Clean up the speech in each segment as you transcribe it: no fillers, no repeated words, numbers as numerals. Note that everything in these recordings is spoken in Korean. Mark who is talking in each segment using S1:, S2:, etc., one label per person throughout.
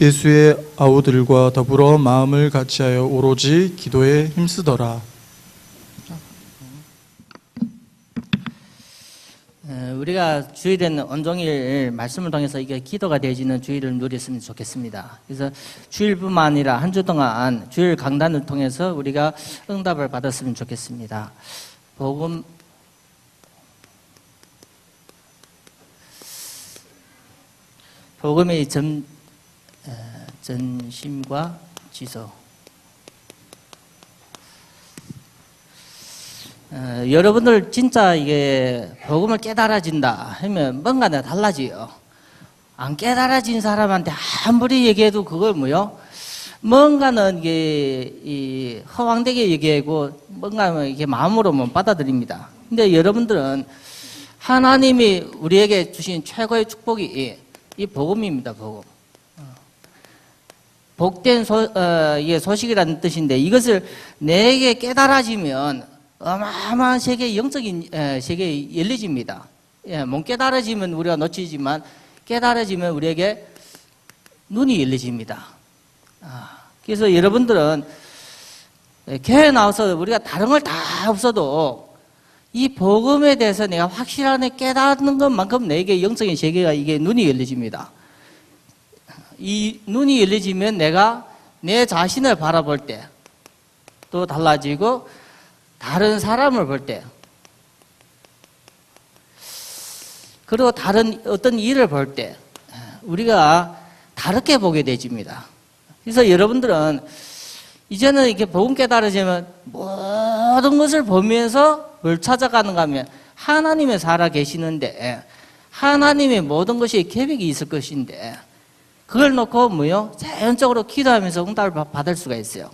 S1: 예수의 아우들과 더불어 마음을 같이하여 오로지 기도에 힘쓰더라.
S2: 우리가 주일에는 온종일 말씀을 통해서 이게 기도가 되어지는 주일을 누렸으면 좋겠습니다. 그래서 주일뿐만 아니라 한 주 동안 주일 강단을 통해서 우리가 응답을 받았으면 좋겠습니다. 복음의 전심과 지소. 여러분들 진짜 이게 복음을 깨달아진다 하면 뭔가 달라져요. 안 깨달아진 사람한테 아무리 얘기해도 그걸 뭔가는 이게 허황되게 얘기하고 뭔가 이게 마음으로 받아들입니다. 근데 여러분들은 하나님이 우리에게 주신 최고의 축복이 이 복음입니다. 복음. 복된 이게 소식이라는 뜻인데 이것을 내게 깨달아지면 어마어마한 세계, 영적인 세계에 열려집니다. 못 깨달아지면 우리가 놓치지만 깨달아지면 우리에게 눈이 열려집니다. 그래서 여러분들은 교회 나와서 우리가 다른 걸 다 없어도 이 복음에 대해서 내가 확실하게 깨닫는 것만큼 내게 영적인 세계가 이게 눈이 열려집니다. 이 눈이 열려지면 내가 내 자신을 바라볼 때 또 달라지고 다른 사람을 볼 때, 그리고 다른 어떤 일을 볼 때, 우리가 다르게 보게 되집니다. 그래서 여러분들은 이제는 이렇게 복음 깨달아지면 모든 것을 보면서 뭘 찾아가는가 하면 하나님의 살아 계시는데, 하나님의 모든 것이 계획이 있을 것인데, 그걸 놓고 자연적으로 기도하면서 응답을 받을 수가 있어요.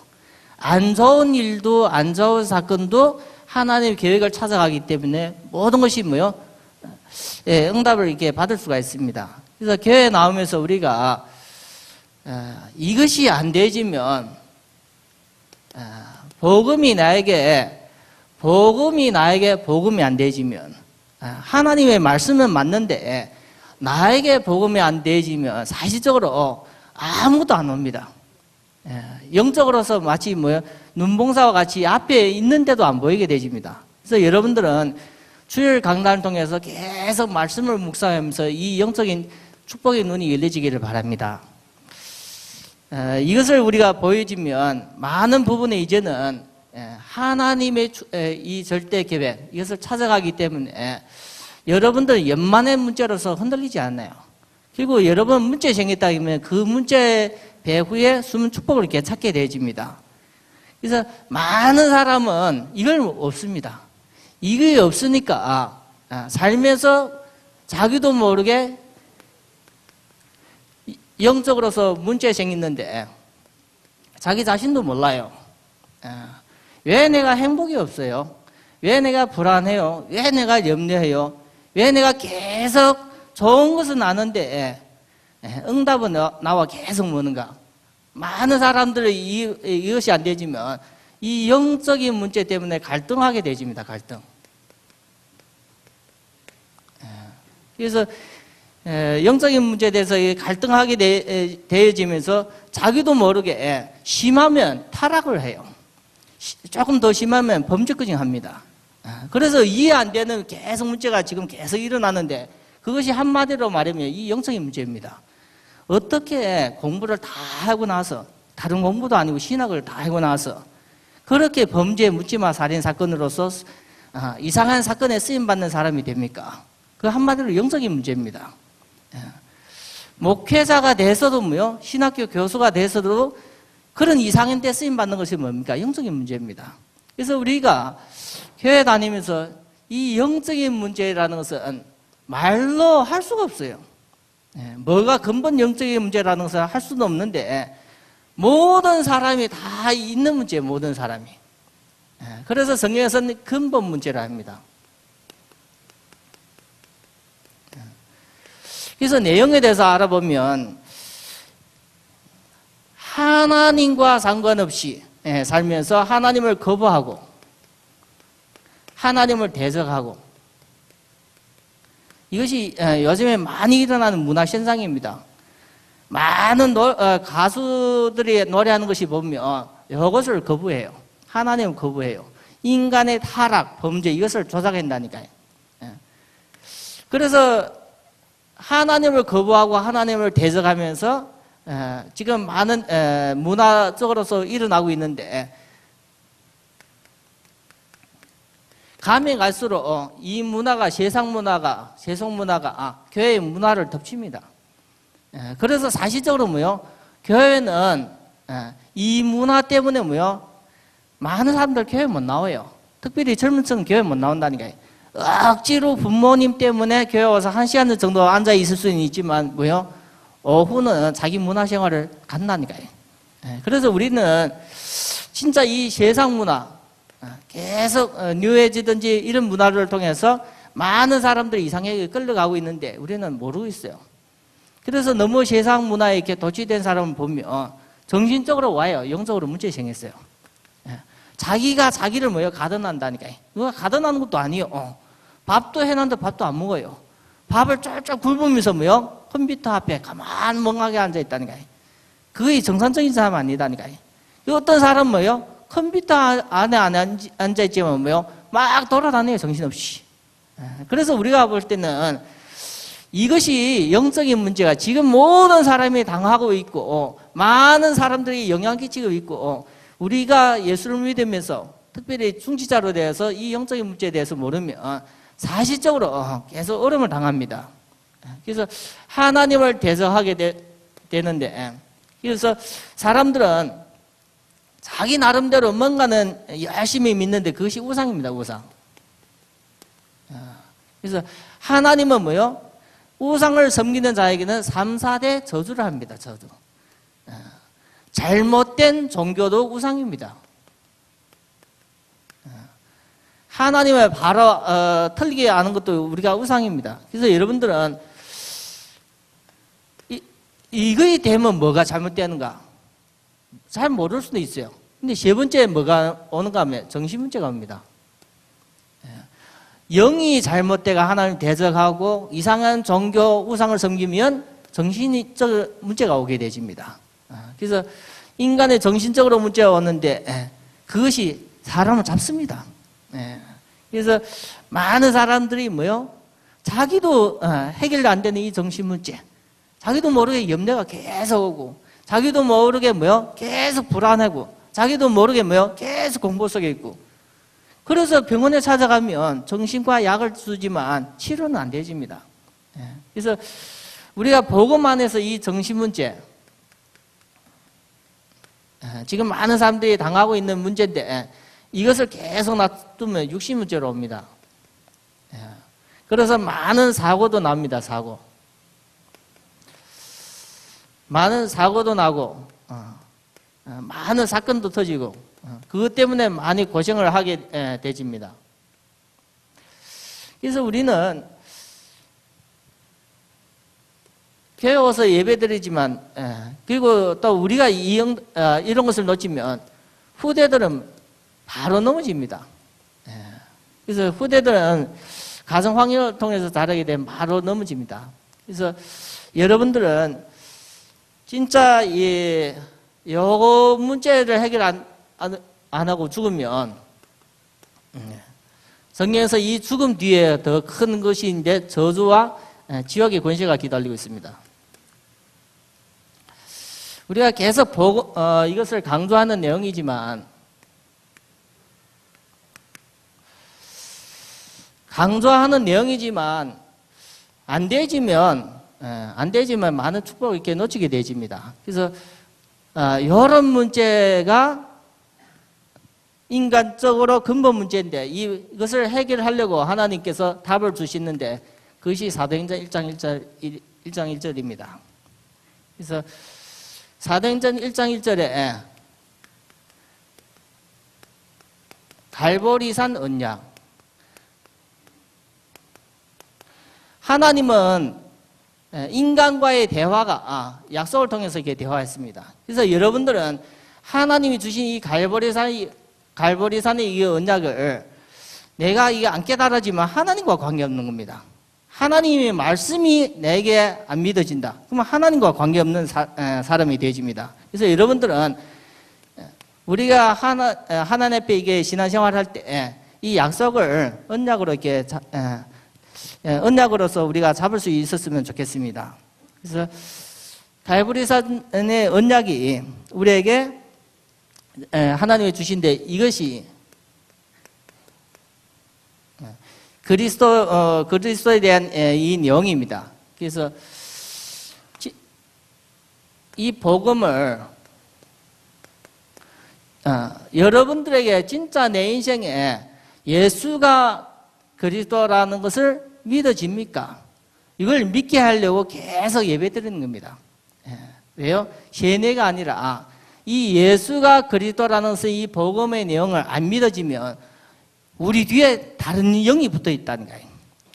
S2: 안 좋은 일도 안 좋은 사건도 하나님의 계획을 찾아가기 때문에 모든 것이 응답을 이렇게 받을 수가 있습니다. 그래서 교회에 나오면서 우리가 이것이 안 되지면 복음이 나에게 복음이 안 되지면 하나님의 말씀은 맞는데 나에게 복음이 안 되지면 사실적으로 아무것도 안 옵니다. 영적으로서 마치 눈봉사와 같이 앞에 있는데도 안 보이게 되집니다. 그래서 여러분들은 주일 강단을 통해서 계속 말씀을 묵상하면서 이 영적인 축복의 눈이 열려지기를 바랍니다. 이것을 우리가 보여지면 많은 부분에 이제는 하나님의 이 절대 계획, 이것을 찾아가기 때문에 여러분들 연만의 문제로서 흔들리지 않아요. 그리고 여러분 문제 생겼다 하면 그 문제 배후에 숨은 축복을 이렇게 찾게 되어집니다. 그래서 많은 사람은 이걸 없습니다. 이게 없으니까 살면서 자기도 모르게 영적으로서 문제 생겼는데 자기 자신도 몰라요. 왜 내가 행복이 없어요? 왜 내가 불안해요? 왜 내가 염려해요? 왜 내가 계속 좋은 것은 아는데 응답은 나와 계속 오는가? 많은 사람들이 이것이 안 되지만 이 영적인 문제 때문에 갈등하게 되집니다. 갈등. 그래서 영적인 문제에 대해서 갈등하게 되어지면서 자기도 모르게 심하면 타락을 해요. 조금 더 심하면 범죄까지 합니다. 그래서 이해 안 되는 계속 문제가 지금 계속 일어나는데 그것이 한마디로 말하면 이 영적인 문제입니다. 어떻게 공부를 다 하고 나서 다른 공부도 아니고 신학을 다 하고 나서 그렇게 범죄, 묻지마 살인 사건으로서 이상한 사건에 쓰임받는 사람이 됩니까? 그 한마디로 영적인 문제입니다. 목회자가 돼서도 신학교 교수가 돼서도 그런 이상한 데 쓰임받는 것이 뭡니까? 영적인 문제입니다. 그래서 우리가 교회 다니면서 이 영적인 문제라는 것은 말로 할 수가 없어요. 뭐가 근본 영적인 문제라는 것을 할 수는 없는데 모든 사람이 다 있는 문제예요. 모든 사람이. 그래서 성경에서는 근본 문제라 합니다. 그래서 내용에 대해서 알아보면 하나님과 상관없이 살면서 하나님을 거부하고 하나님을 대적하고 이것이 요즘에 많이 일어나는 문화 현상입니다. 많은 가수들이 노래하는 것이 보면 이것을 거부해요. 하나님을 거부해요. 인간의 타락, 범죄 이것을 조작한다니까요. 그래서 하나님을 거부하고 하나님을 대적하면서 지금 많은 문화적으로서 일어나고 있는데 가면 갈수록 이 문화가 세상 문화가 세속 문화가 교회의 문화를 덮칩니다. 그래서 사실적으로 뭐요? 교회는 이 문화 때문에 뭐요? 많은 사람들 교회 못 나와요. 특별히 젊은 층은 교회 못 나온다니까요. 억지로 부모님 때문에 교회 와서 1시간 정도 앉아 있을 수는 있지만 뭐요? 오후는 자기 문화 생활을 간다니까요. 그래서 우리는 진짜 이 세상 문화 계속 뉴에지든지 이런 문화를 통해서 많은 사람들이 이상하게 끌려가고 있는데 우리는 모르고 있어요. 그래서 너무 세상 문화에 이렇게 도취된 사람을 보면 정신적으로 와요. 영적으로 문제 생겼어요. 자기가 자기를 뭐요? 가둬난다니까요. 누가 가둬나는 것도 아니에요. 밥도 해놨는데 밥도 안 먹어요. 밥을 쫄쫄 굶으면서 뭐요? 컴퓨터 앞에 가만 멍하게 앉아있다니까요. 그게 정상적인 사람 아니다니까요. 어떤 사람은 뭐요? 컴퓨터 안에 앉아있지만 뭐요? 막 돌아다녀요. 정신없이. 그래서 우리가 볼 때는 이것이 영적인 문제가 지금 모든 사람이 당하고 있고 많은 사람들이 영향 끼치고 있고 우리가 예수를 믿으면서 특별히 중지자로 대해서 이 영적인 문제에 대해서 모르면 사실적으로 계속 어려움을 당합니다. 그래서 하나님을 대적하게 되는데 그래서 사람들은 자기 나름대로 뭔가는 열심히 믿는데 그것이 우상입니다. 우상. 그래서 하나님은 뭐요? 우상을 섬기는 자에게는 3, 4대 저주를 합니다. 저주. 잘못된 종교도 우상입니다. 하나님을 바로 틀리게 아는 것도 우리가 우상입니다. 그래서 여러분들은 이거에 되면 뭐가 잘못되는가? 잘 모를 수도 있어요. 근데 세 번째 뭐가 오는가 하면 정신 문제가 옵니다. 영이 잘못되가 하나님 대적하고 이상한 종교 우상을 섬기면 정신적 문제가 오게 되집니다. 그래서 인간의 정신적으로 문제가 오는데 그것이 사람을 잡습니다. 그래서 많은 사람들이 뭐요? 자기도 해결 안 되는 이 정신 문제, 자기도 모르게 염려가 계속 오고, 자기도 모르게 뭐요? 계속 불안하고, 자기도 모르게 뭐요? 계속 공포 속에 있고. 그래서 병원에 찾아가면 정신과 약을 주지만 치료는 안 되집니다. 그래서 우리가 복음 안에서 이 정신 문제, 지금 많은 사람들이 당하고 있는 문제인데 이것을 계속 놔두면 육신 문제로 옵니다. 그래서 많은 사고도 납니다. 사고. 많은 사고도 나고 많은 사건도 터지고 그것 때문에 많이 고생을 하게 되집니다. 그래서 우리는 교회 와서 예배드리지만 그리고 또 우리가 이런 것을 놓치면 후대들은 바로 넘어집니다. 그래서 후대들은 가정 환경을 통해서 자라게 되면 바로 넘어집니다. 그래서 여러분들은 진짜 요 문제를 해결 안 하고 죽으면 성경에서 이 죽음 뒤에 더 큰 것인데 저주와 지옥의 권세가 기다리고 있습니다. 우리가 계속 이것을 강조하는 내용이지만 안 되지면 많은 축복을 이렇게 놓치게 되집니다. 그래서 이런 문제가 인간적으로 근본 문제인데 이것을 해결하려고 하나님께서 답을 주시는데 그것이 사도행전 1장 1절입니다. 그래서 사도행전 1장 1절에 갈보리산 언약, 하나님은 인간과의 대화가 약속을 통해서 이렇게 대화했습니다. 그래서 여러분들은 하나님이 주신 이 갈보리산의 이 언약을 내가 이게 안 깨달아지만 하나님과 관계없는 겁니다. 하나님의 말씀이 내게 안 믿어진다. 그러면 하나님과 관계없는 사람이 되어집니다. 그래서 여러분들은 우리가 하나님 앞에 이게 신앙생활 할 때 이 약속을 언약으로 이렇게 언약으로서 우리가 잡을 수 있었으면 좋겠습니다. 그래서 갈보리산의 언약이 우리에게 하나님이 주신데 이것이 그리스도에 대한 이 내용입니다. 그래서 이 복음을 여러분들에게 진짜 내 인생에 예수가 그리스도라는 것을 믿어집니까? 이걸 믿게 하려고 계속 예배드리는 겁니다. 왜요? 세뇌가 아니라 이 예수가 그리스도라는 것의 이 복음의 내용을 안 믿어지면 우리 뒤에 다른 영이 붙어 있다는 거예요.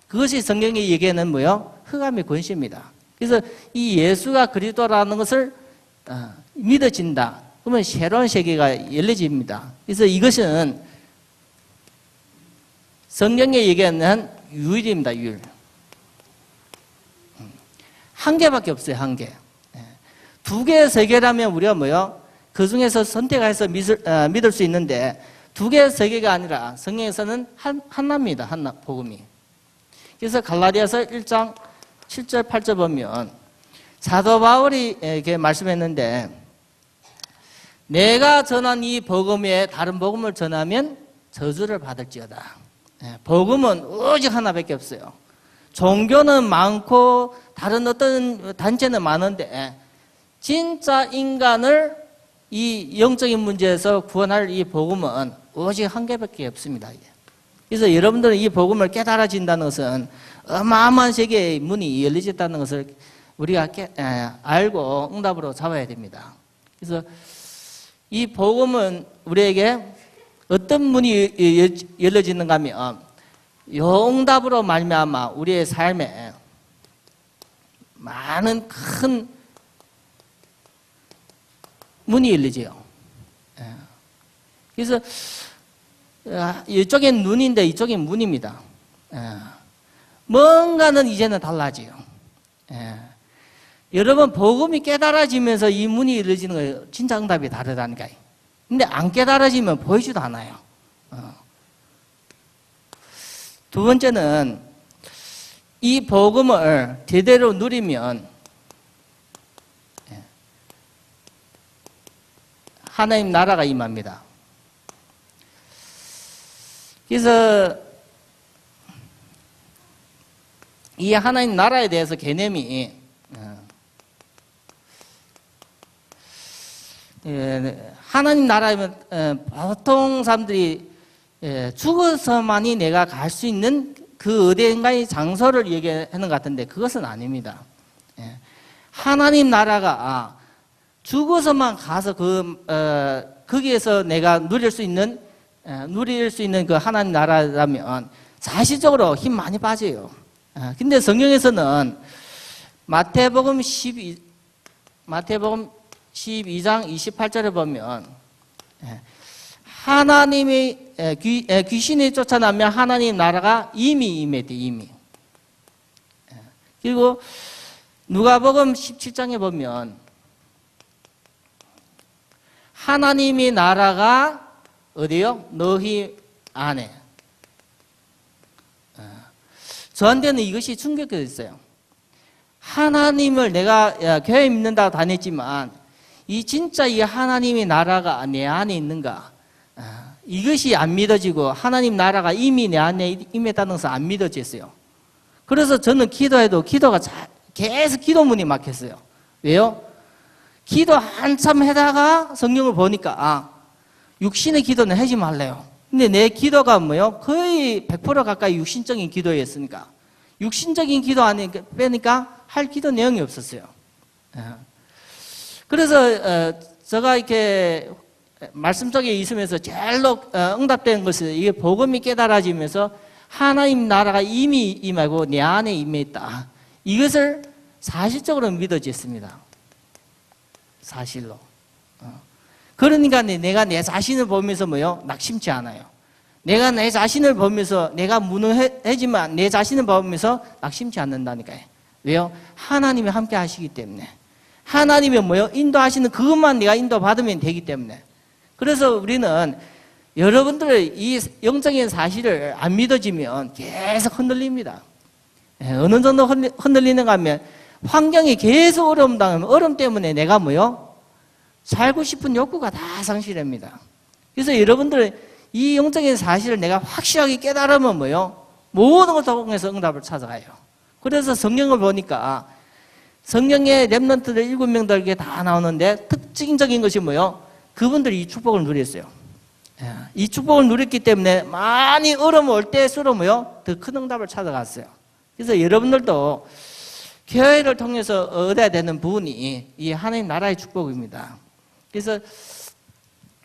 S2: 그것이 성경의 얘기하는 뭐요? 흑암의 권세입니다. 그래서 이 예수가 그리스도라는 것을 믿어진다. 그러면 새로운 세계가 열려집니다. 그래서 이것은 성경에 얘기하는 유일입니다. 유일. 한 개밖에 없어요. 한 개. 두 개, 세 개라면 우리가 뭐요? 그 중에서 선택해서 믿을 수 있는데 두 개, 세 개가 아니라 성경에서는 하나입니다. 하나, 복음이. 그래서 갈라디아서 1장 7절, 8절 보면 사도 바울이 이렇게 말씀했는데 내가 전한 이 복음에 다른 복음을 전하면 저주를 받을지어다. 복음은 오직 하나밖에 없어요. 종교는 많고 다른 어떤 단체는 많은데 진짜 인간을 이 영적인 문제에서 구원할 이 복음은 오직 한 개밖에 없습니다. 그래서 여러분들은 이 복음을 깨달아진다는 것은 어마어마한 세계의 문이 열려졌다는 것을 우리가 알고 응답으로 잡아야 됩니다. 그래서 이 복음은 우리에게 어떤 문이 열려지는가 하면 요 응답으로 말미암아 우리의 삶에 많은 큰 문이 열리지요. 그래서 이쪽엔 눈인데 이쪽엔 문입니다. 뭔가는 이제는 달라지요. 여러분 복음이 깨달아지면서 이 문이 열려지는 거예요. 진짜 응답이 다르다니까요. 근데 안 깨달아지면 보이지도 않아요. 두 번째는 이 복음을 제대로 누리면 하나님 나라가 임합니다. 그래서 이 하나님 나라에 대해서 개념이 하나님 나라면 보통 사람들이 죽어서만이 내가 갈 수 있는 그 어디인가의 장소를 얘기하는 것 같은데 그것은 아닙니다. 하나님 나라가 죽어서만 가서 거기에서 내가 누릴 수 있는 그 하나님 나라라면 사실적으로 힘 많이 빠져요. 근데 성경에서는 마태복음 12장 28절에 보면 하나님이 귀신이 쫓아나면 하나님 나라가 이미 임했대. 이미. 그리고 누가복음 17장에 보면 하나님의 나라가 어디요? 너희 안에. 저한테는 이것이 충격이었어요. 하나님을 내가 교회 믿는다고 다녔지만 진짜 이 하나님의 나라가 내 안에 있는가? 이것이 안 믿어지고 하나님 나라가 이미 내 안에 임했다는 것은 안 믿어졌어요. 그래서 저는 기도해도 기도가 계속 기도문이 막혔어요. 왜요? 기도 한참 하다가 성경을 보니까 육신의 기도는 하지 말래요. 근데 내 기도가 뭐요? 거의 100% 가까이 육신적인 기도였으니까 육신적인 기도 안에 빼니까 할 기도 내용이 없었어요. 그래서 제가 이렇게 말씀 속에 있으면서 제일로 응답된 것은 이게 복음이 깨달아지면서 하나님 나라가 이미 임하고 내 안에 임했다. 이것을 사실적으로 믿어졌습니다. 사실로. 그러니까 내가 내 자신을 보면서 뭐요? 낙심치 않아요. 내가 내 자신을 보면서 내가 무능해지만 내 자신을 보면서 낙심치 않는다니까요. 왜요? 하나님이 함께 하시기 때문에. 하나님이 뭐요? 인도하시는 그것만 내가 인도받으면 되기 때문에. 그래서 우리는 여러분들의 이 영적인 사실을 안 믿어지면 계속 흔들립니다. 어느 정도 흔들리는가 하면 환경이 계속 어려움 당하면 어려움 때문에 내가 뭐요? 살고 싶은 욕구가 다 상실합니다. 그래서 여러분들 이 영적인 사실을 내가 확실하게 깨달으면 뭐요? 모든 것을 통해서 응답을 찾아가요. 그래서 성경을 보니까 성경에 렘넌트들 7명들에게 다 나오는데 특징적인 것이 뭐요? 그분들이 이 축복을 누렸어요. 이 축복을 누렸기 때문에 많이 어려움 올 때수록 뭐요? 더 큰 응답을 찾아갔어요. 그래서 여러분들도 교회를 통해서 얻어야 되는 부분이 이 하나님 나라의 축복입니다. 그래서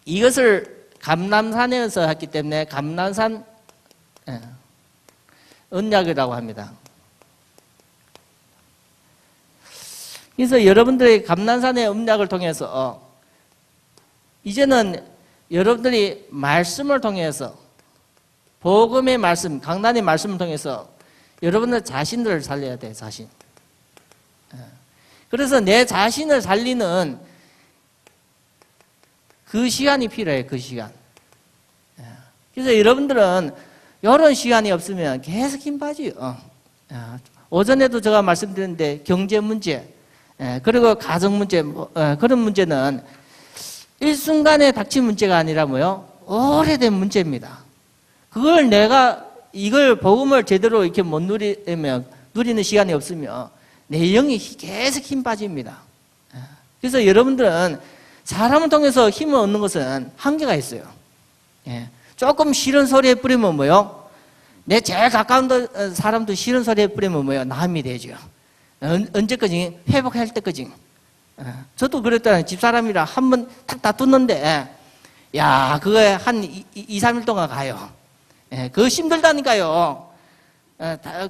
S2: 이것을 감람산에서 했기 때문에 감람산 언약이라고 합니다. 그래서 여러분들이 감람산의 언약을 통해서 이제는 여러분들이 말씀을 통해서 복음의 말씀, 강단의 말씀을 통해서 여러분들 자신들을 살려야 돼요. 자신. 그래서 내 자신을 살리는 그 시간이 필요해요. 그 시간. 그래서 여러분들은 이런 시간이 없으면 계속 힘 빠져요. 오전에도 제가 말씀드렸는데 경제 문제, 그리고 가정 문제, 그런 문제는 일순간에 닥친 문제가 아니라 뭐요? 오래된 문제입니다. 그걸 내가 이걸 복음을 제대로 이렇게 못 누리는 시간이 없으면 내 영이 계속 힘 빠집니다. 그래서 여러분들은 사람을 통해서 힘을 얻는 것은 한계가 있어요. 조금 싫은 소리에 뿌리면 뭐요? 내 제일 가까운 사람도 싫은 소리에 뿌리면 뭐요? 남이 되죠. 언제까지? 회복할 때까지. 저도 그랬잖아요. 집사람이랑 한 번 탁 다투는데, 야, 그거에 한 2, 3일 동안 가요. 그거 힘들다니까요.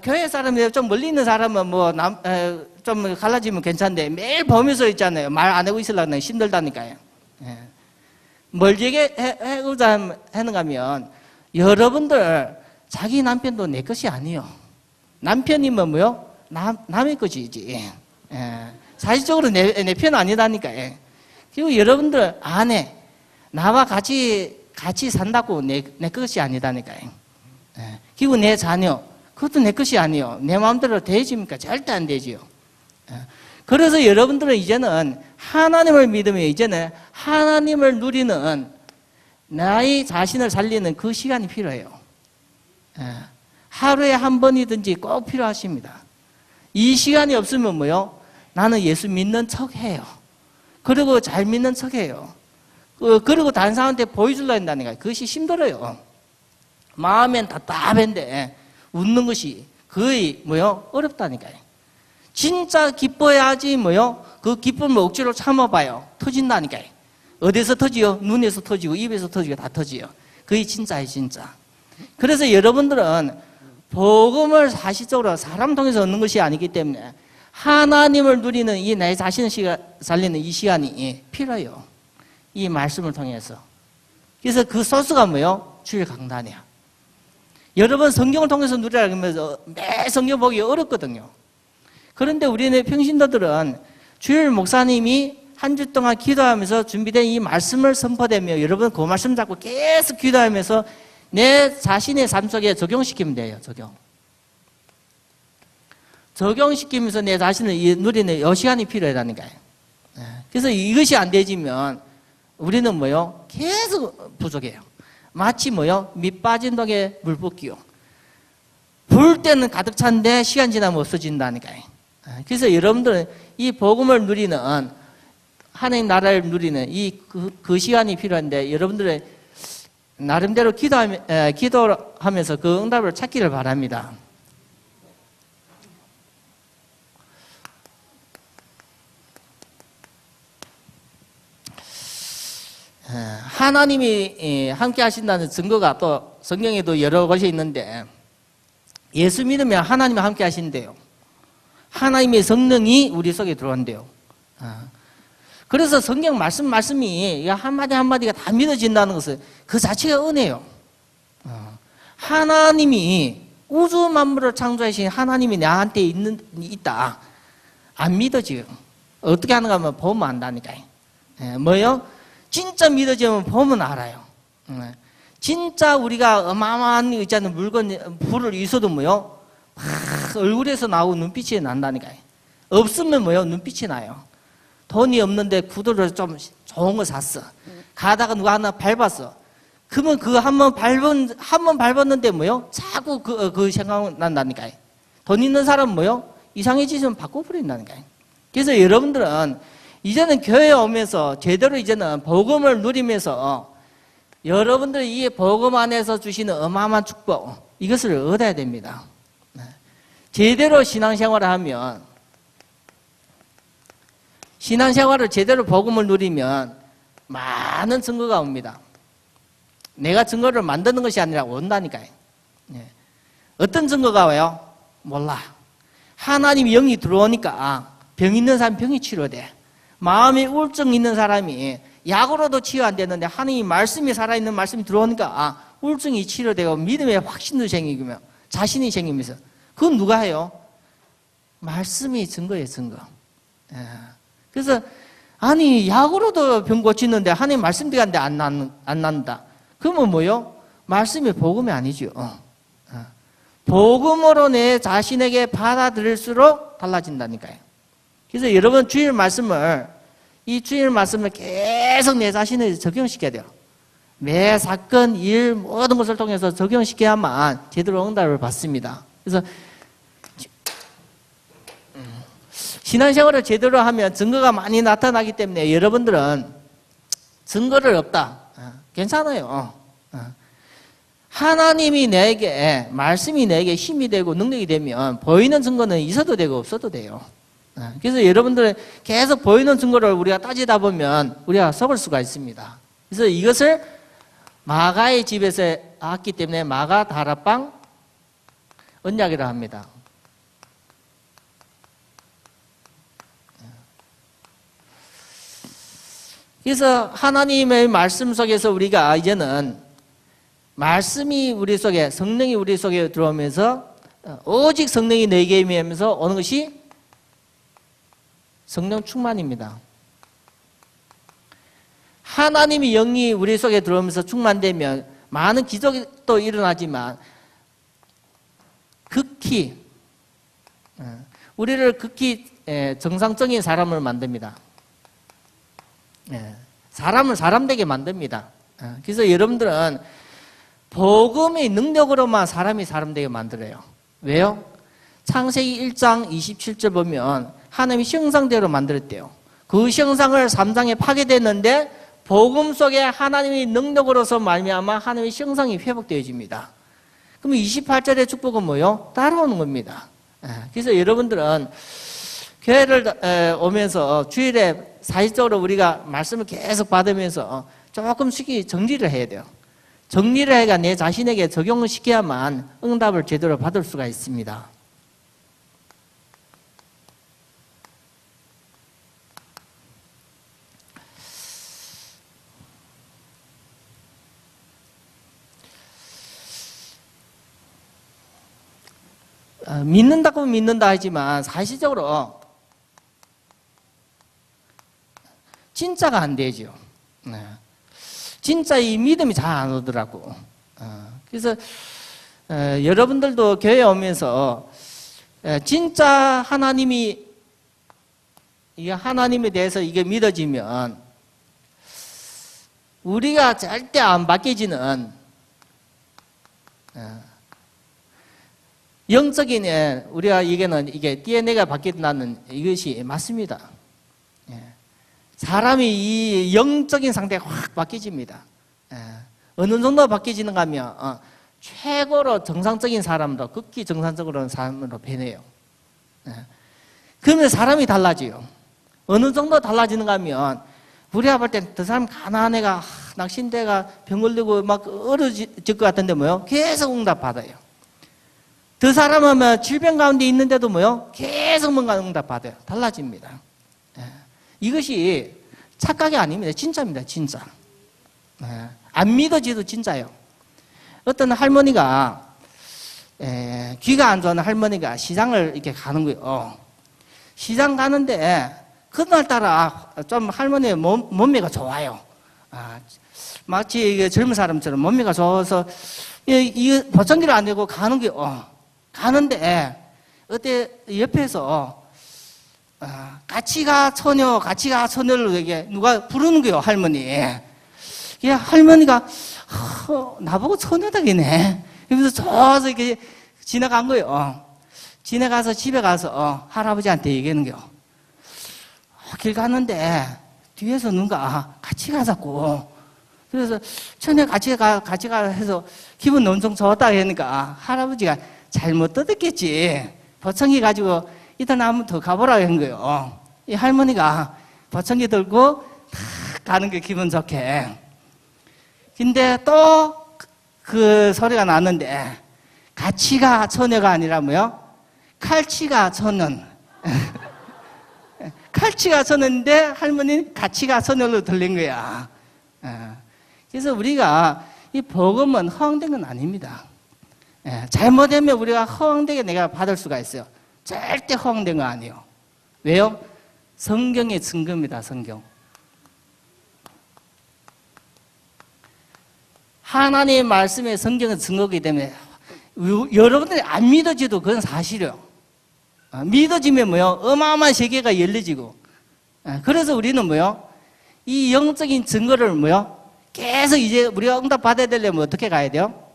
S2: 교회 사람이 좀 멀리 있는 사람은 좀 갈라지면 괜찮은데 매일 보면서 있잖아요. 말 안 하고 있으려면 힘들다니까요. 멀리 해오자 하는가 하면 여러분들 자기 남편도 내 것이 아니요. 남편이면 뭐요? 남의 것이지. 사실적으로 내 편 아니다니까요. 그리고 여러분들 아내, 나와 같이 산다고 내 것이 아니다니까요. 그리고 내 자녀, 그것도 내 것이 아니요. 내 마음대로 되집니까? 절대 안 되지요. 그래서 여러분들은 이제는 하나님을 믿으면 이제는 하나님을 누리는 나의 자신을 살리는 그 시간이 필요해요. 하루에 한 번이든지 꼭 필요하십니다. 이 시간이 없으면 뭐요? 나는 예수 믿는 척 해요. 그리고 잘 믿는 척 해요. 그리고 다른 사람한테 보여주려 한다니까. 그것이 힘들어요. 마음엔 답답한데 웃는 것이 거의 뭐요? 어렵다니까요. 진짜 기뻐야지 뭐요? 그 기쁨을 억지로 참아봐요. 터진다니까요. 어디서 터지요? 눈에서 터지고 입에서 터지고 다 터지요. 그게 진짜예요, 진짜. 그래서 여러분들은 복음을 사실적으로 사람 통해서 얻는 것이 아니기 때문에 하나님을 누리는 이 내 자신을 살리는 이 시간이 필요해요. 이 말씀을 통해서. 그래서 그 소스가 뭐예요? 주일 강단이야. 여러분 성경을 통해서 누리라 그러면서 매 성경 보기 어렵거든요. 그런데 우리네 평신도들은 주일 목사님이 한 주 동안 기도하면서 준비된 이 말씀을 선포되며 여러분 그 말씀 잡고 계속 기도하면서 내 자신의 삶 속에 적용시키면 돼요. 적용시키면서 내 자신을 누리는 이 시간이 필요하다니까요. 그래서 이것이 안 되지면 우리는 뭐요? 계속 부족해요. 마치 뭐요? 밑 빠진 독에 물 붓기요. 부을 때는 가득 찬데 시간 지나면 없어진다니까요. 그래서 여러분들은 이 복음을 누리는 하나님 나라를 누리는 그 시간이 필요한데 여러분들의 나름대로 기도하면서 그 응답을 찾기를 바랍니다. 하나님이 함께 하신다는 증거가 또 성경에도 여러 곳이 있는데 예수 믿으면 하나님이 함께 하신대요. 하나님의 성령이 우리 속에 들어온대요. 그래서 성경 말씀이 한마디 한마디가 다 믿어진다는 것은 그 자체가 은혜요. 하나님이 우주 만물을 창조하신 하나님이 나한테 있다. 안 믿어지요. 어떻게 하는가 하면 보면 안다니까요. 뭐요? 진짜 믿어지면 보면 알아요. 진짜 우리가 어마어마한 있잖아요. 물건, 불을 있어도 뭐요? 막 얼굴에서 나오고 눈빛이 난다니까요. 없으면 뭐요? 눈빛이 나요. 돈이 없는데 구두를 좀 좋은 거 샀어. 가다가 누가 하나 밟았어. 그러면 그 한 번 밟았는데 뭐요? 자꾸 그 생각 난다니까요. 돈 있는 사람은 뭐요? 이상해지면 바꿔버린다니까요. 그래서 여러분들은 이제는 교회에 오면서 제대로 이제는 복음을 누리면서 여러분들이 이 복음 안에서 주시는 어마어마한 축복, 이것을 얻어야 됩니다. 제대로 신앙생활을 하면, 신앙생활을 제대로 복음을 누리면 많은 증거가 옵니다. 내가 증거를 만드는 것이 아니라 온다니까요. 어떤 증거가 와요? 몰라. 하나님의 영이 들어오니까 병 있는 사람 병이 치료돼. 마음에 우울증 있는 사람이 약으로도 치유 안 되는데 하나님의 말씀이 살아있는 말씀이 들어오니까 우울증이 치료되고 믿음의 확신도 생기며 자신이 생기면서, 그건 누가 해요? 말씀이 증거예요, 증거. 그래서 아니 약으로도 병 고치는데 하나님 말씀 들어갔는데 안 난다. 그러면 뭐요? 말씀이 복음이 아니죠. 복음으로 내 자신에게 받아들일수록 달라진다니까요. 그래서 여러분 이 주일 말씀을 계속 내 자신에 적용시켜야 돼요. 매 사건, 일, 모든 것을 통해서 적용시켜야만 제대로 응답을 받습니다. 그래서 신앙생활을 제대로 하면 증거가 많이 나타나기 때문에 여러분들은 증거를 없다. 괜찮아요. 하나님이 내게, 말씀이 내게 힘이 되고 능력이 되면 보이는 증거는 있어도 되고 없어도 돼요. 그래서 여러분들은 계속 보이는 증거를 우리가 따지다 보면 우리가 속을 수가 있습니다. 그래서 이것을 마가의 집에서 왔기 때문에 마가 다락방 언약이라 합니다. 그래서 하나님의 말씀 속에서 우리가 이제는 말씀이 우리 속에, 성령이 우리 속에 들어오면서 오직 성령이 내게 임하면서 오는 것이 성령 충만입니다. 하나님의 영이 우리 속에 들어오면서 충만되면 많은 기적이 또 일어나지만 극히 우리를 극히 정상적인 사람을 만듭니다. 사람을 사람되게 만듭니다. 그래서 여러분들은 복음의 능력으로만 사람이 사람되게 만들어요. 왜요? 창세기 1장 27절 보면 하나님이 형상대로 만들었대요. 그 형상을 3장에 파괴됐는데 복음 속에 하나님의 능력으로서 말미암아 하나님의 형상이 회복되어집니다. 그럼 28절의 축복은 뭐요? 따라오는 겁니다. 그래서 여러분들은 교회를 오면서 주일에 사실적으로 우리가 말씀을 계속 받으면서 조금씩 정리를 해야 돼요. 정리를 해가 내 자신에게 적용을 시켜야만 응답을 제대로 받을 수가 있습니다. 믿는다고 믿는다 하지만 사실적으로 진짜가 안 되죠. 진짜 이 믿음이 잘 안 오더라고. 그래서 여러분들도 교회에 오면서 진짜 하나님에 대해서 이게 믿어지면 우리가 절대 안 바뀌지는 영적인 우리가 이게 DNA가 바뀐다는 이것이 맞습니다. 사람이 이 영적인 상태가 확 바뀌집니다. 어느 정도 바뀌지는가 하면 최고로 정상적인 사람으로, 극히 정상적으로 사람으로 변해요. 그러면 사람이 달라져요. 어느 정도 달라지는가 하면 우리가 볼 땐 저 사람 가난한 애가 낚싯대가 병 걸리고 막 얼어질 것 같은데 뭐요? 계속 응답 받아요. 그 사람은 질병 가운데 있는데도 뭐요? 계속 뭔가 응답 받아요. 달라집니다. 이것이 착각이 아닙니다. 진짜입니다. 진짜. 안 믿어지도 진짜예요. 어떤 할머니가 귀가 안 좋은 할머니가 시장을 이렇게 가는 거예요. 시장 가는데 그날따라 좀 할머니의 몸매가 좋아요. 마치 젊은 사람처럼 몸매가 좋아서 이 보청기를 안 들고 가는 거예요. 가는데 어때 옆에서 같이 가 처녀, 같이 가 처녀를 이게 누가 부르는 거예요, 할머니. 이 할머니가 나보고 처녀다기네. 그러면서 좋아서 이렇게 지나간 거예요. 지나가서 집에 가서 할아버지한테 얘기하는 거예요. 길 갔는데 뒤에서 누가 같이 가자고. 그래서 처녀 같이 가 해서 기분 엄청 좋았다 하니까 할아버지가 잘못 뜯었겠지. 보청기 가지고 일단 한번 더 가보라고 한 거예요. 이 할머니가 보청기 들고 탁 가는 게 기분 좋게. 근데 또 그 소리가 났는데 같이 가 처녀가 아니라 뭐요? 칼치가 처녀. 칼치가 처녀인데 할머니는 같이 가 처녀로 들린 거야. 그래서 우리가 이 복음은 허황된 건 아닙니다. 잘못되면 우리가 허황되게 내가 받을 수가 있어요. 절대 허황된 거 아니에요. 왜요? 성경의 증거입니다. 성경. 하나님의 말씀에 성경은 증거이기 때문에 여러분들이 안 믿어지도 그건 사실이에요. 믿어지면 뭐요? 어마어마한 세계가 열려지고. 그래서 우리는 뭐요? 이 영적인 증거를 뭐요? 계속 이제 우리가 응답 받아야 되려면 어떻게 가야 돼요?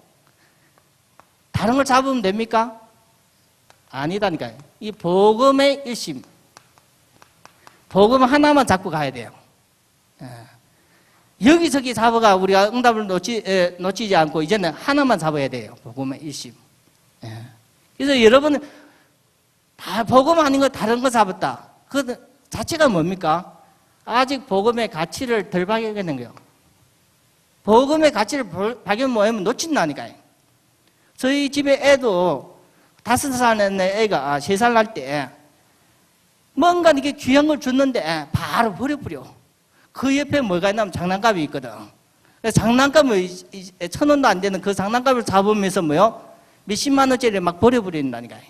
S2: 다른 걸 잡으면 됩니까? 아니다니까요. 이 복음의 일심. 복음 하나만 잡고 가야 돼요. 여기저기 잡아가 우리가 응답을 놓치지 않고 이제는 하나만 잡아야 돼요. 복음의 일심. 그래서 여러분 다 복음 아닌 거 다른 거 잡았다. 그 자체가 뭡니까? 아직 복음의 가치를 덜 발견하는 거예요. 복음의 가치를 발견 못하면 놓친다니까요. 저희 집에 애도 5살 애가 3살 날 때 뭔가 이렇게 귀한 걸 줬는데 바로 버려버려. 그 옆에 뭐가 있냐면 장난감이 있거든. 장난감을 1,000원도 안 되는 그 장난감을 잡으면서 뭐요? 몇십만 원짜리 막 버려버린다니까요.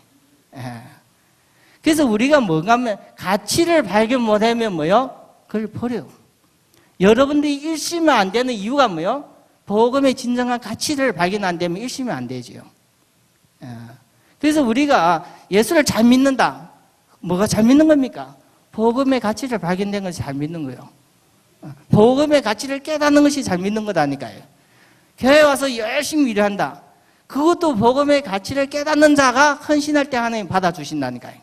S2: 그래서 우리가 뭔가 하면 가치를 발견 못하면 뭐요? 그걸 버려요. 여러분들이 일심이 안 되는 이유가 뭐요? 복음의 진정한 가치를 발견 안 되면 일심이 안 되지요. 그래서 우리가 예수를 잘 믿는다. 뭐가 잘 믿는 겁니까? 복음의 가치를 발견된 것이 잘 믿는 거예요. 복음의 가치를 깨닫는 것이 잘 믿는 거다니까요. 교회 와서 열심히 일한다. 그것도 복음의 가치를 깨닫는 자가 헌신할 때 하나님 받아주신다니까요.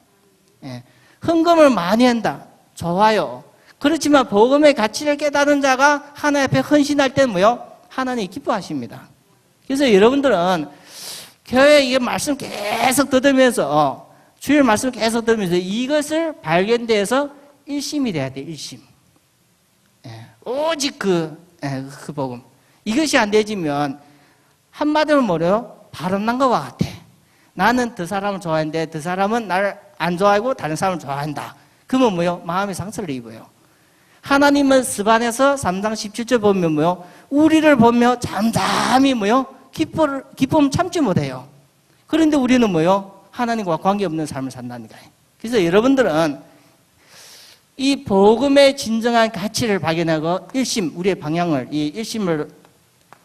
S2: 헌금을 많이 한다. 좋아요. 그렇지만 복음의 가치를 깨닫는 자가 하나님 앞에 헌신할 때는 뭐요? 하나님이 기뻐하십니다. 그래서 여러분들은 교회 이 말씀 계속 들으면서 주일 말씀 계속 들으면서 이것을 발견돼서 일심이 돼야 돼. 일심. 오직 그 복음. 이것이 안 되지면 한마디로 뭐래요? 바람난 것과 같아. 나는 그 사람을 좋아하는데 그 사람은 나를 안 좋아하고 다른 사람을 좋아한다. 그러면 뭐요? 마음의 상처를 입어요. 하나님은 스바냐서 3장 17절 보면 뭐요? 우리를 보며 잠잠히 뭐요? 기쁨 참지 못해요. 그런데 우리는 뭐요? 하나님과 관계없는 삶을 산다니까요. 그래서 여러분들은 이 복음의 진정한 가치를 발견하고 일심, 우리의 방향을 이 일심으로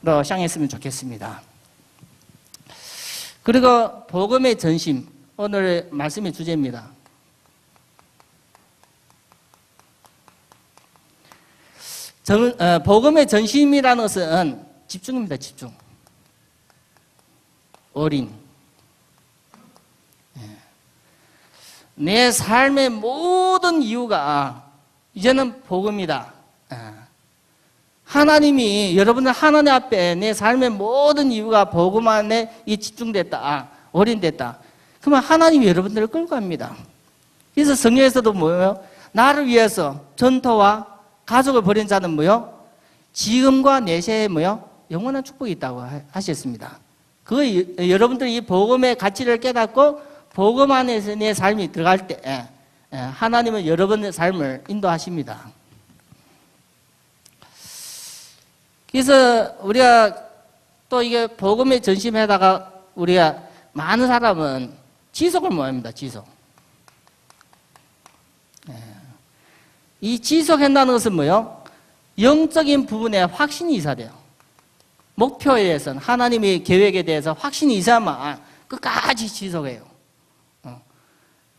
S2: 향했으면 좋겠습니다. 그리고 복음의 전심, 오늘 말씀의 주제입니다. 복음의 전심이라는 것은 집중입니다. 집중. 어린. 내 삶의 모든 이유가 이제는 복음이다. 하나님이 여러분들 하나님 앞에 내 삶의 모든 이유가 복음 안에 집중됐다. 어린됐다. 그러면 하나님이 여러분들을 끌고 갑니다. 그래서 성경에서도 뭐예요? 나를 위해서 전토와 가족을 버린 자는 뭐요? 지금과 내세에 뭐요? 영원한 축복이 있다고 하셨습니다. 여러분들이 이 복음의 가치를 깨닫고 복음 안에서 내 삶이 들어갈 때 하나님은 여러분의 삶을 인도하십니다. 그래서 우리가 또 이게 복음에 전심에다가 우리가 많은 사람은 지속을 못 합니다. 지속. 이 지속한다는 것은 뭐요? 영적인 부분에 확신이 있어야 돼요. 목표에 대해서는 하나님의 계획에 대해서 확신이 있어야만 끝까지 지속해요.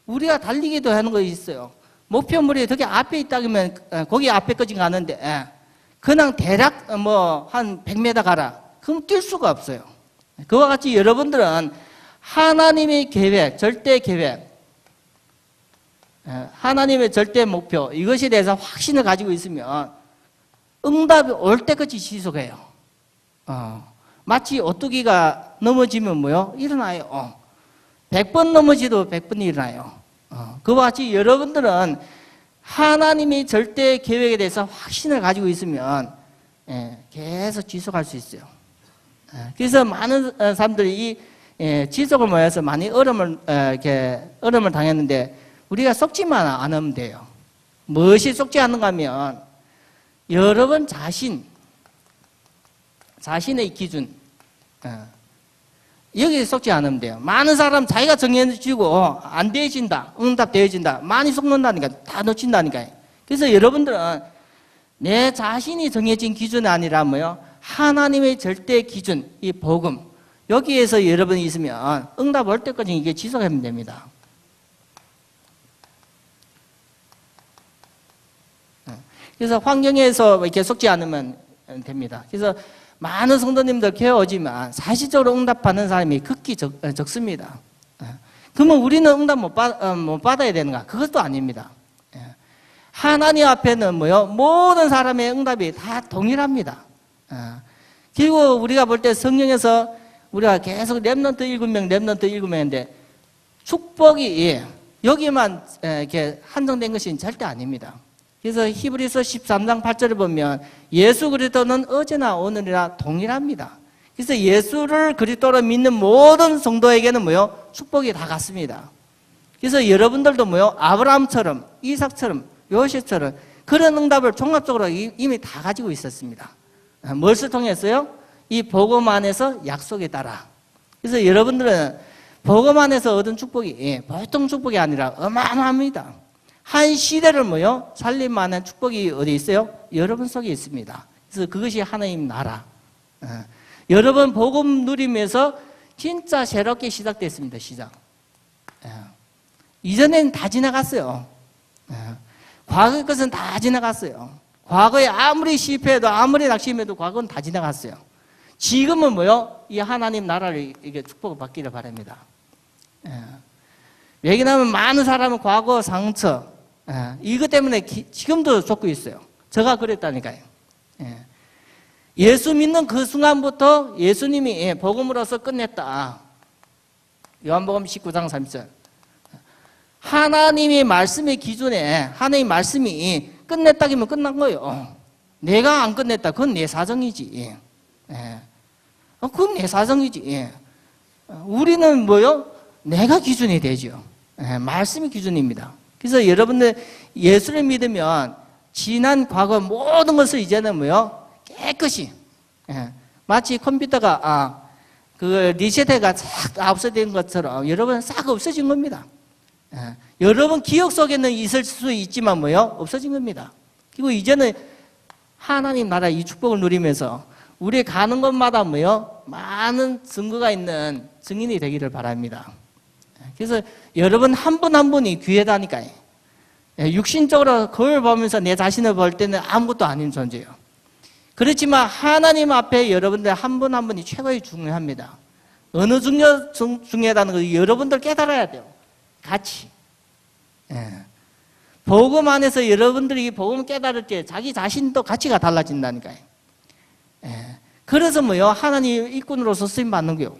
S2: 우리가 달리기도 하는 거 있어요. 목표물이 되게 앞에 있다 그러면 거기 앞에까지 가는데 그냥 대략 한 100m 가라. 그럼 뛸 수가 없어요. 그와 같이 여러분들은 하나님의 계획, 절대 계획, 하나님의 절대 목표, 이것에 대해서 확신을 가지고 있으면 응답이 올 때까지 지속해요. 마치 오뚜기가 넘어지면 뭐요? 일어나요. 100번 넘어지도 100번이 일어나요. 그와 같이 여러분들은 하나님의 절대 계획에 대해서 확신을 가지고 있으면 계속 지속할 수 있어요. 그래서 많은 사람들이 이 지속을 모여서 많이 어려움을 당했는데 우리가 속지만 않으면 돼요. 무엇이 속지 않는가 하면 여러분 자신의 기준 여기에 속지 않으면 돼요. 많은 사람 자기가 정해지고 안 되어진다, 응답 되어진다, 많이 속는다니까, 다 놓친다니까요. 그래서 여러분들은 내 자신이 정해진 기준이 아니라 뭐요? 하나님의 절대 기준, 이 복음, 여기에서 여러분이 있으면 응답 올 때까지 이게 지속하면 됩니다. 그래서 환경에서 이렇게 속지 않으면 됩니다. 그래서 많은 성도님들 교회 오지만 사실적으로 응답받는 사람이 극히 적습니다. 그러면 우리는 응답 못 받아야 되는가? 그것도 아닙니다. 하나님 앞에는 뭐요? 모든 사람의 응답이 다 동일합니다. 그리고 우리가 볼 때 성경에서 우리가 계속 렘넌트 7명인데 축복이 여기만 이렇게 한정된 것은 절대 아닙니다. 그래서 히브리서 13장 8절을 보면 예수 그리스도는 어제나 오늘이나 동일합니다. 그래서 예수를 그리스도로 믿는 모든 성도에게는 뭐요? 축복이 다 같습니다. 그래서 여러분들도 뭐요? 아브라함처럼, 이삭처럼, 요셉처럼 그런 응답을 종합적으로 이미 다 가지고 있었습니다. 무엇을 통해서요? 이 복음 안에서 약속에 따라. 그래서 여러분들은 복음 안에서 얻은 축복이 보통 축복이 아니라 어마어마합니다. 한 시대를 뭐요? 살릴 만한 축복이 어디 있어요? 여러분 속에 있습니다. 그래서 그것이 하나님 나라. 여러분 복음 누리면서 진짜 새롭게 시작됐습니다. 시작. 이전에는 다 지나갔어요. 과거의 것은 다 지나갔어요. 과거에 아무리 실패해도 아무리 낙심해도 과거는 다 지나갔어요. 지금은 뭐요? 이 하나님 나라를 이게 축복을 받기를 바랍니다. 왜냐하면 많은 사람은 과거 상처 이것 때문에 지금도 쫓고 있어요. 제가 그랬다니까요. 예수 믿는 그 순간부터 예수님이 복음으로서 끝냈다. 요한복음 19장 30절. 하나님의 말씀의 기준에 하나님의 말씀이 끝냈다기면 끝난 거예요. 내가 안 끝냈다. 그건 내 사정이지. 그건 내 사정이지. 우리는 뭐요? 내가 기준이 되죠. 말씀이 기준입니다. 그래서 여러분들 예수를 믿으면 지난 과거 모든 것을 이제는 뭐요? 깨끗이 마치 컴퓨터가 그 리셋해가 싹 없어진 것처럼 여러분 싹 없어진 겁니다. 여러분 기억 속에는 있을 수 있지만 뭐요? 없어진 겁니다. 그리고 이제는 하나님 나라 이 축복을 누리면서 우리 가는 곳마다 뭐요? 많은 증거가 있는 증인이 되기를 바랍니다. 그래서 여러분 한 분 한 분이 귀하다니까요. 육신적으로 거울 보면서 내 자신을 볼 때는 아무것도 아닌 존재예요. 그렇지만 하나님 앞에 여러분들 한 분 한 분이 최고히 중요합니다. 어느 중요하다는 걸 여러분들 깨달아야 돼요. 같이. 복음 안에서 여러분들이 복음 깨달을 때 자기 자신도 가치가 달라진다니까요. 그래서 뭐요? 하나님 일꾼으로서 쓰임 받는 거요.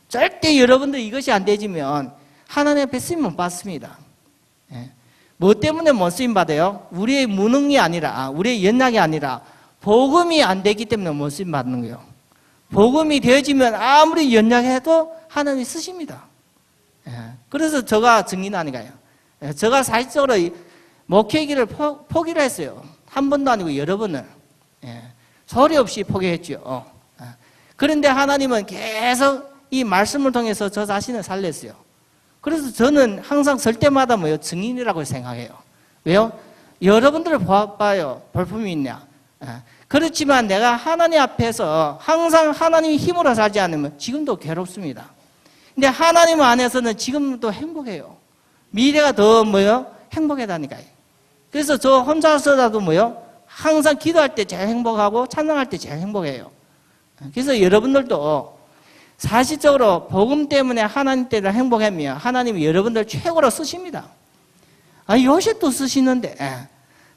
S2: 절대 여러분들 이것이 안 되지면 하나님 앞에 쓰임 못 받습니다. 뭐 때문에 못 쓰임 받아요? 우리의 무능이 아니라, 우리의 연약이 아니라 복음이 안 되기 때문에 못 쓰임 받는 거예요. 복음이 되어지면 아무리 연약해도 하나님이 쓰십니다. 그래서 제가 증인하니까요. 제가 사실적으로 목회기를 포기를 했어요. 한 번도 아니고 여러 번을. 소리 없이 포기했죠. 그런데 하나님은 계속 이 말씀을 통해서 저 자신을 살렸어요. 그래서 저는 항상 설 때마다 뭐요? 증인이라고 생각해요. 왜요? 여러분들을 봐봐요. 볼품이 있냐? 그렇지만 내가 하나님 앞에서 항상 하나님의 힘으로 살지 않으면 지금도 괴롭습니다. 근데 하나님 안에서는 지금도 행복해요. 미래가 더 뭐요? 행복하다니까요. 그래서 저 혼자서라도 뭐요? 항상 기도할 때 제일 행복하고 찬양할 때 제일 행복해요. 그래서 여러분들도 사실적으로 복음 때문에 하나님 때를 행복하면 하나님이 여러분들 최고로 쓰십니다. 요셉도 쓰시는데,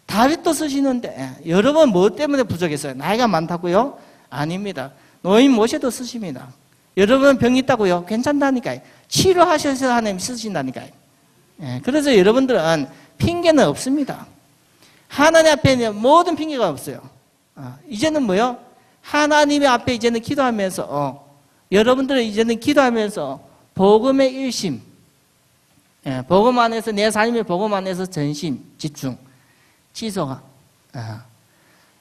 S2: 다윗도 쓰시는데, 여러분 뭐 때문에 부족했어요? 나이가 많다고요? 아닙니다. 노인 모셔도 쓰십니다. 여러분 병 있다고요? 괜찮다니까요. 치료하셔서 하나님 쓰신다니까요. 그래서 여러분들은 핑계는 없습니다. 하나님 앞에는 모든 핑계가 없어요. 이제는 뭐요? 하나님의 앞에 이제는 기도하면서, 여러분들은 이제는 기도하면서 복음의 일심, 복음 안에서 내 삶의 복음 안에서 전심, 집중, 지속,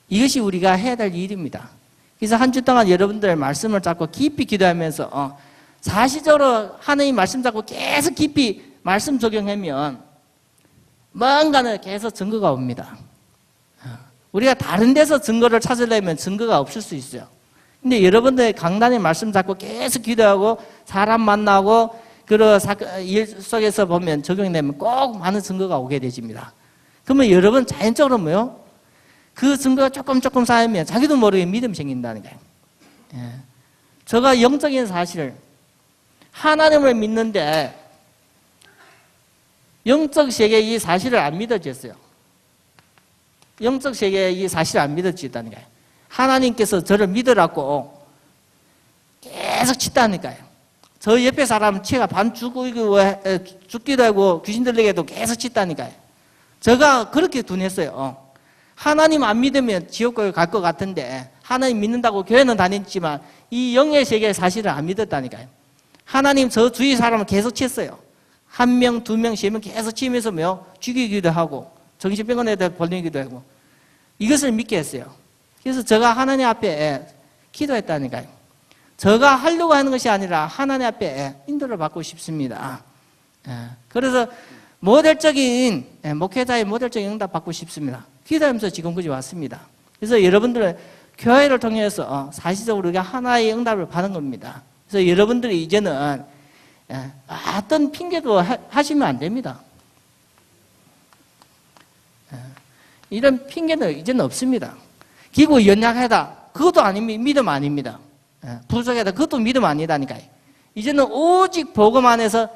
S2: 이것이 우리가 해야 될 일입니다. 그래서 한 주 동안 여러분들 말씀을 잡고 깊이 기도하면서 사실적으로 하나님 말씀 잡고 계속 깊이 말씀 적용하면 뭔가는 계속 증거가 옵니다. 우리가 다른 데서 증거를 찾으려면 증거가 없을 수 있어요. 근데 여러분들 강단의 말씀 잡고 계속 기도하고 사람 만나고 그런 일 속에서 보면 적용되면 꼭 많은 증거가 오게 되집니다. 그러면 여러분 자연적으로 뭐요? 그 증거가 조금 쌓이면 자기도 모르게 믿음이 생긴다는 거예요. 제가 영적인 사실, 하나님을 믿는데 영적 세계의 이 사실을 안 믿어졌어요. 영적 세계의 이 사실을 안 믿어졌다는 거예요. 하나님께서 저를 믿으라고 계속 치다니까요. 저 옆에 사람 치가 반 죽기도 하고 귀신 들리게도 계속 치다니까요. 제가 그렇게 둔했어요. 하나님 안 믿으면 지옥을 갈 것 같은데 하나님 믿는다고 교회는 다녔지만 이 영의 세계의 사실을 안 믿었다니까요. 하나님 저 주위 사람을 계속 쳤어요. 1명, 2명, 3명 계속 치면서 죽이기도 하고 정신병원에다 보내기도 하고 이것을 믿게 했어요. 그래서 제가 하나님 앞에 기도했다니까요. 제가 하려고 하는 것이 아니라 하나님 앞에 인도를 받고 싶습니다. 그래서 모델적인 목회자의 모델적인 응답 받고 싶습니다. 기도하면서 지금까지 왔습니다. 그래서 여러분들은 교회를 통해서 사실적으로 우리가 하나의 응답을 받은 겁니다. 그래서 여러분들이 이제는 어떤 핑계도 하시면 안 됩니다. 이런 핑계는 이제는 없습니다. 기구 연약하다, 그것도 아닙니다. 믿음 아닙니다. 부족하다, 그것도 믿음 아니다니까요. 이제는 오직 복음 안에서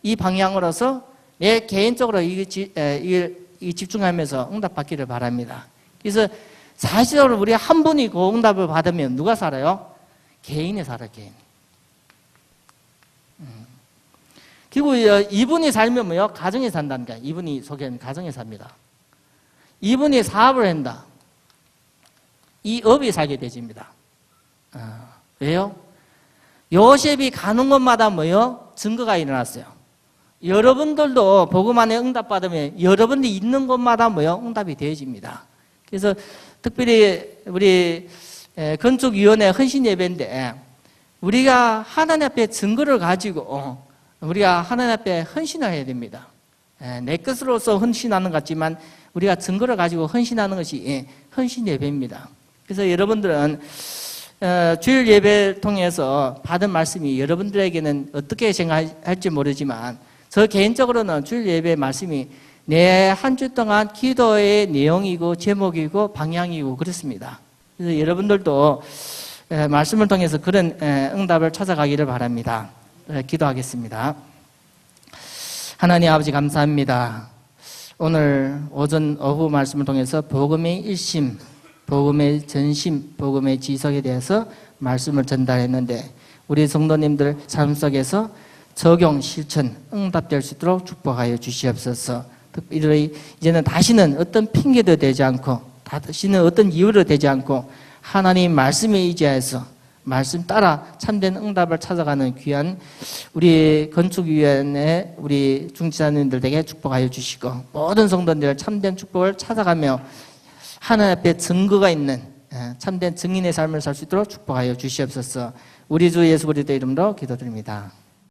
S2: 이 방향으로서 내 개인적으로 이 집중하면서 응답받기를 바랍니다. 그래서 사실적으로 우리 한 분이 그 응답을 받으면 누가 살아요? 개인이 살아요, 개인. 그리고 이분이 살면 뭐요? 가정에 산다니까. 이분이 속에는 가정에 삽니다. 이분이 사업을 한다. 이 업이 살게 되집니다. 왜요? 요셉이 가는 곳마다 뭐요? 증거가 일어났어요. 여러분들도 복음 안에 응답받으면 여러분들이 있는 곳마다 뭐요? 응답이 되어집니다. 그래서 특별히 우리 건축위원회 헌신 예배인데 우리가 하나님 앞에 증거를 가지고 우리가 하나님 앞에 헌신을 해야 됩니다. 내 것으로서 헌신하는 것 같지만 우리가 증거를 가지고 헌신하는 것이 헌신 예배입니다. 그래서 여러분들은 주일 예배를 통해서 받은 말씀이 여러분들에게는 어떻게 생각할지 모르지만 저 개인적으로는 주일 예배 말씀이 내 한 주 동안 기도의 내용이고 제목이고 방향이고 그렇습니다. 그래서 여러분들도 말씀을 통해서 그런 응답을 찾아가기를 바랍니다. 기도하겠습니다. 하나님 아버지 감사합니다. 오늘 오전 오후 말씀을 통해서 복음의 일심, 복음의 전심, 복음의 지속에 대해서 말씀을 전달했는데 우리 성도님들 삶 속에서 적용, 실천, 응답될 수 있도록 축복하여 주시옵소서. 특별히 이제는 다시는 어떤 핑계도 되지 않고 다시는 어떤 이유로 되지 않고 하나님 말씀에 의지해서 말씀 따라 참된 응답을 찾아가는 귀한 우리 건축위원회 우리 중지자님들에게 축복하여 주시고 모든 성도들 참된 축복을 찾아가며 하나님 앞에 증거가 있는 참된 증인의 삶을 살 수 있도록 축복하여 주시옵소서. 우리 주 예수 그리스도의 이름으로 기도드립니다.